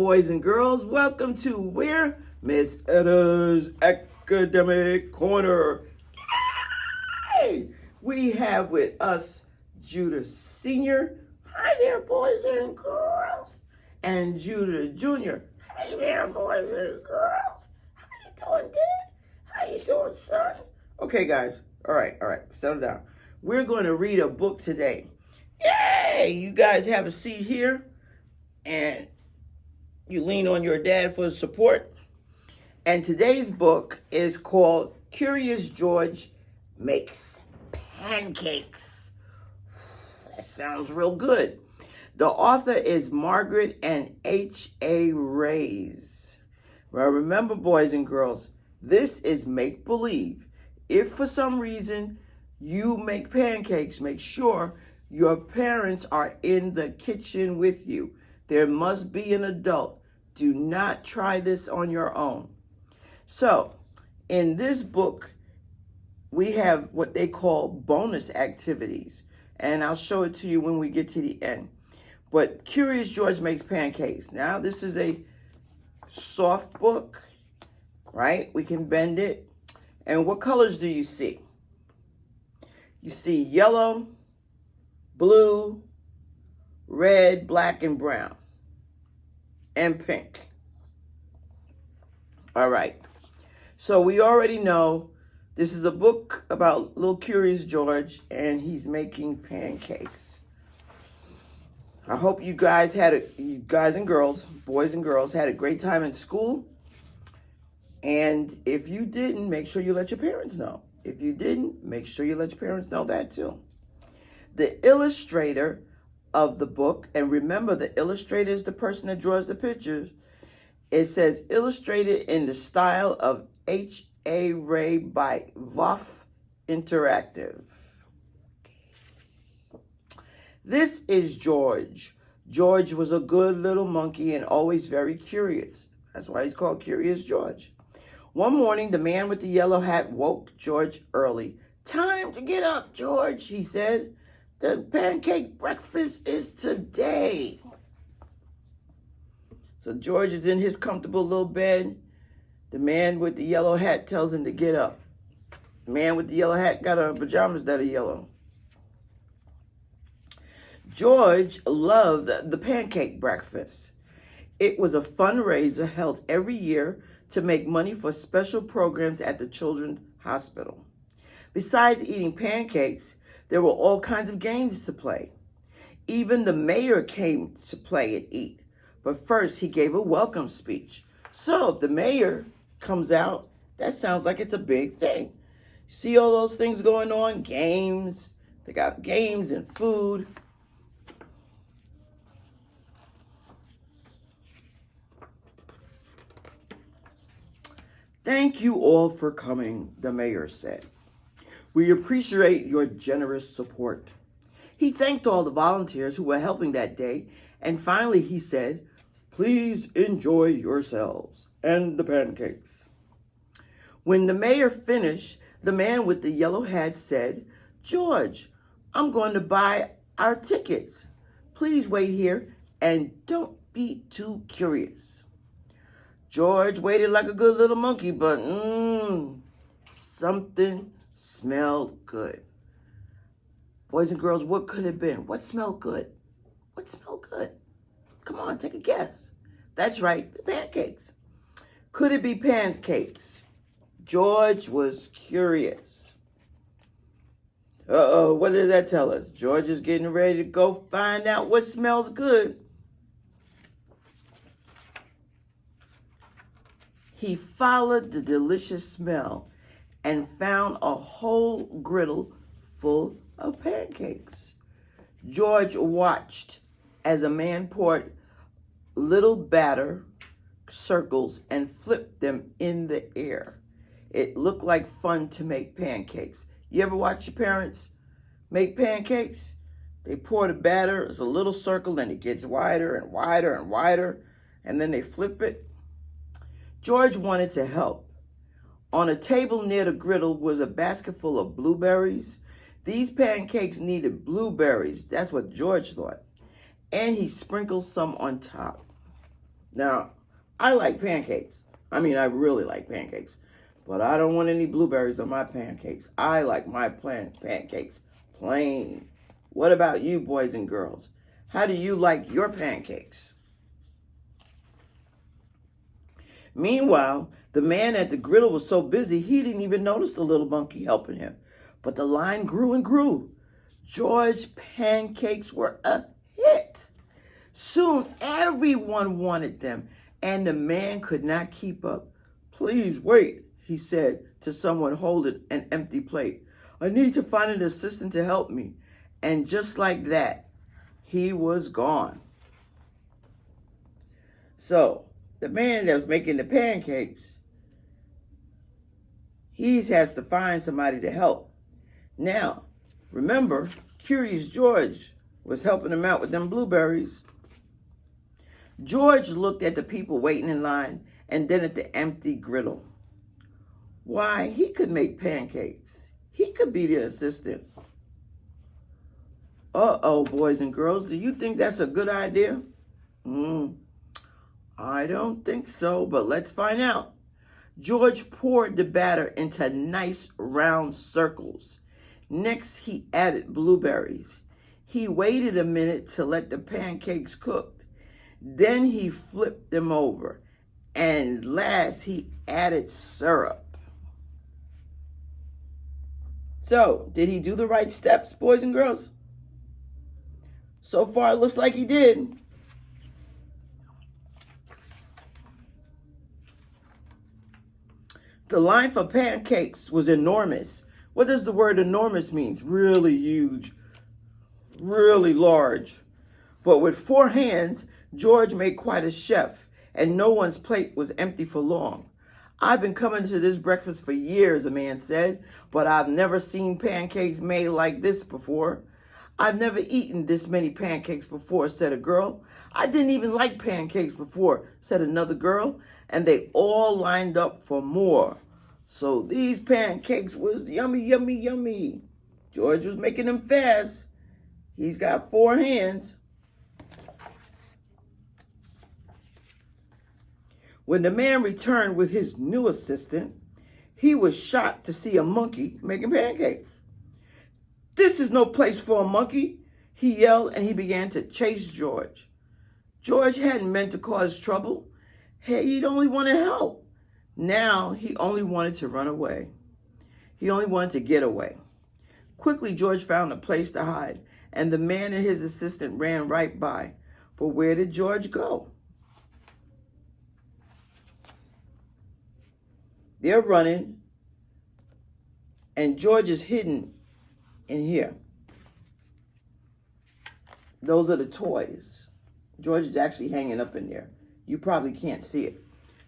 boys and girls. Welcome to where? Ms.Etta's Academic Corner. Yay! We have with us Judah Sr. Hi there, boys and girls. And Judah Jr. Hey there, boys and girls. How you doing, Dad? How you doing, son? Okay, guys. All right. Settle down. We're going to read a book today. Yay! You guys have a seat here. And you lean on your dad for support. And today's book is called Curious George Makes Pancakes. That sounds real good. The author is Margaret and H.A. Rays. Well, remember, boys and girls, this is make-believe. If for some reason you make pancakes, make sure your parents are in the kitchen with you. There must be an adult. Do not try this on your own. So, in this book, we have what they call bonus activities. And I'll show it to you when we get to the end. But Curious George Makes Pancakes. Now, this is a soft book, right? We can bend it. And what colors do you see? You see yellow, blue, red, black, and brown, and pink. All right. So we already know this is a book about little Curious George, and he's making pancakes. I hope you guys you guys and girls, boys and girls, had a great time in school. And if you didn't, make sure you let your parents know. If you didn't, make sure you let your parents know that too. The illustrator of the book, and remember, the illustrator is the person that draws the pictures. It says illustrated in the style of H.A. Ray by Voff Interactive. This is George. George was a good little monkey and always very curious. That's why he's called Curious George. One morning, the man with the yellow hat woke George early. "Time to get up, George," he said. "The pancake breakfast is today." So George is in his comfortable little bed. The man with the yellow hat tells him to get up. The man with the yellow hat got on pajamas that are yellow. George loved the pancake breakfast. It was a fundraiser held every year to make money for special programs at the Children's Hospital. Besides eating pancakes, there were all kinds of games to play. Even the mayor came to play and eat. But first, he gave a welcome speech. So if the mayor comes out, that sounds like it's a big thing. See all those things going on? Games. They got games and food. "Thank you all for coming," the mayor said. "We appreciate your generous support." He thanked all the volunteers who were helping that day, and finally he said, "Please enjoy yourselves and the pancakes." When the mayor finished, the man with the yellow hat said, "George, I'm going to buy our tickets. Please wait here and don't be too curious." George waited like a good little monkey, but something smelled good. Boys and girls, what could it have been? What smelled good? What smelled good? Come on, take a guess. That's right, the pancakes. Could it be pancakes? George was curious. Uh-oh, what did that tell us? George is getting ready to go find out what smells good. He followed the delicious smell and found a whole griddle full of pancakes. George watched as a man poured little batter circles and flipped them in the air. It looked like fun to make pancakes. You ever watch your parents make pancakes? They pour the batter, it's a little circle, and it gets wider and wider and wider, and then they flip it. George wanted to help. On a table near the griddle was a basket full of blueberries. These pancakes needed blueberries. That's what George thought. And he sprinkled some on top. Now, I like pancakes. I mean, I really like pancakes. But I don't want any blueberries on my pancakes. I like my pancakes plain. What about you, boys and girls? How do you like your pancakes? Meanwhile, the man at the griddle was so busy he didn't even notice the little monkey helping him. But the line grew and grew. George's pancakes were a hit. Soon everyone wanted them, and the man could not keep up. "Please wait," he said to someone holding an empty plate. "I need to find an assistant to help me." And just like that, he was gone. So, the man that was making the pancakes, he has to find somebody to help. Now, remember, Curious George was helping him out with them blueberries. George looked at the people waiting in line and then at the empty griddle. Why, he could make pancakes. He could be the assistant. Uh-oh, boys and girls, do you think that's a good idea? I don't think so, but let's find out. George poured the batter into nice round circles. Next, he added blueberries. He waited a minute to let the pancakes cook. Then he flipped them over. And last, he added syrup. So, did he do the right steps, boys and girls? So far, it looks like he did. The line for pancakes was enormous. What does the word enormous mean? Really huge, really large. But with 4 hands, George made quite a chef, and no one's plate was empty for long. "I've been coming to this breakfast for years," a man said, "but I've never seen pancakes made like this before." "I've never eaten this many pancakes before," said a girl. "I didn't even like pancakes before," said another girl, and they all lined up for more. So these pancakes was yummy, yummy, yummy. George was making them fast. He's got 4 hands. When the man returned with his new assistant, he was shocked to see a monkey making pancakes. "This is no place for a monkey," he yelled, and he began to chase George. George hadn't meant to cause trouble. He'd only want to help. Now he only wanted to run away. He only wanted to get away. Quickly, George found a place to hide, and the man and his assistant ran right by. But where did George go? They're running, and George is hidden in here. Those are the toys. George is actually hanging up in there. You probably can't see it,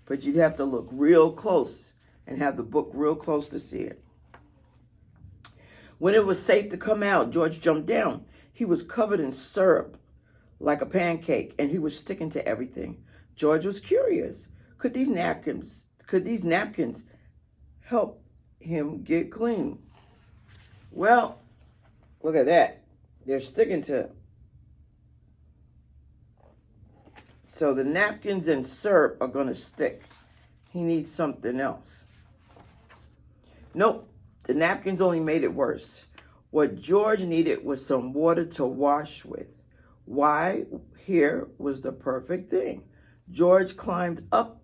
but you'd have to look real close and have the book real close to see it. When it was safe to come out, George jumped down. He was covered in syrup like a pancake, and he was sticking to everything. George was curious. Could these napkins help him get clean? Well, look at that. They're sticking to. So the napkins and syrup are going to stick. He needs something else. Nope, the napkins only made it worse. What George needed was some water to wash with. Why? Here was the perfect thing. George climbed up.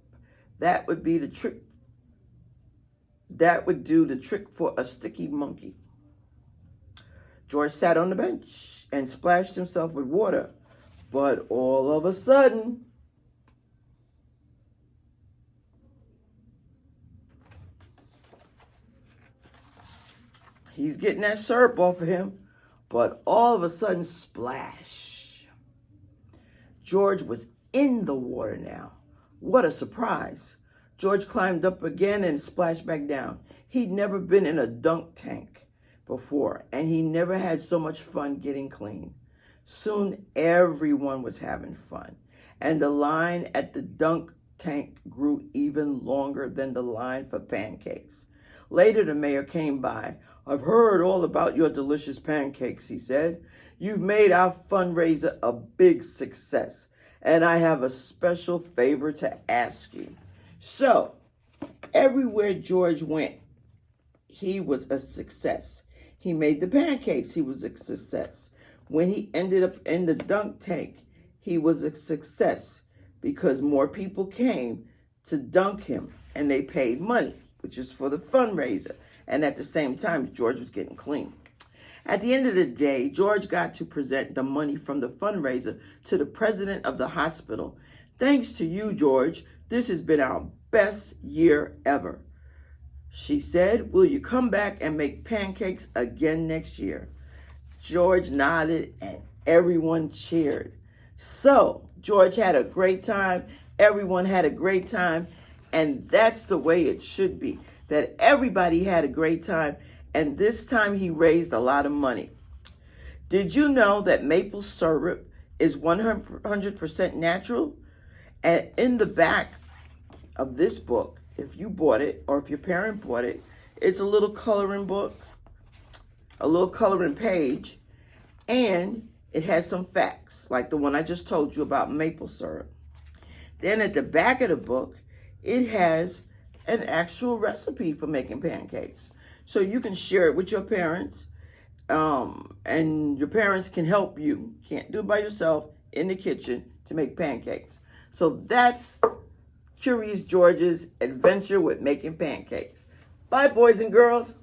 That would be the trick. That would do the trick for a sticky monkey. George sat on the bench and splashed himself with water. But all of a sudden, he's getting that syrup off of him. But all of a sudden, splash. George was in the water now. What a surprise. George climbed up again and splashed back down. He'd never been in a dunk tank before, and he never had so much fun getting clean. Soon everyone was having fun, and the line at the dunk tank grew even longer than the line for pancakes. Later, the mayor came by. "I've heard all about your delicious pancakes," he said. "You've made our fundraiser a big success, and I have a special favor to ask you. So, everywhere George went, he was a success. He made the pancakes, he was a success. When he ended up in the dunk tank, he was a success because more people came to dunk him and they paid money, which is for the fundraiser. And at the same time, George was getting clean. At the end of the day, George got to present the money from the fundraiser to the president of the hospital. Thanks to you, George, this has been our best year ever. She said, will you come back and make pancakes again next year? George nodded and everyone cheered. So, George had a great time. Everyone had a great time. And that's the way it should be, that everybody had a great time. And this time he raised a lot of money. Did you know that maple syrup is 100% natural? And in the back of this book, if you bought it or if your parent bought it, it's a little coloring book, a little coloring page, and it has some facts, like the one I just told you about maple syrup. Then at the back of the book, it has an actual recipe for making pancakes. So you can share it with your parents, and your parents can help you. Can't do it by yourself in the kitchen to make pancakes. So that's Curious George's adventure with making pancakes. Bye, boys and girls.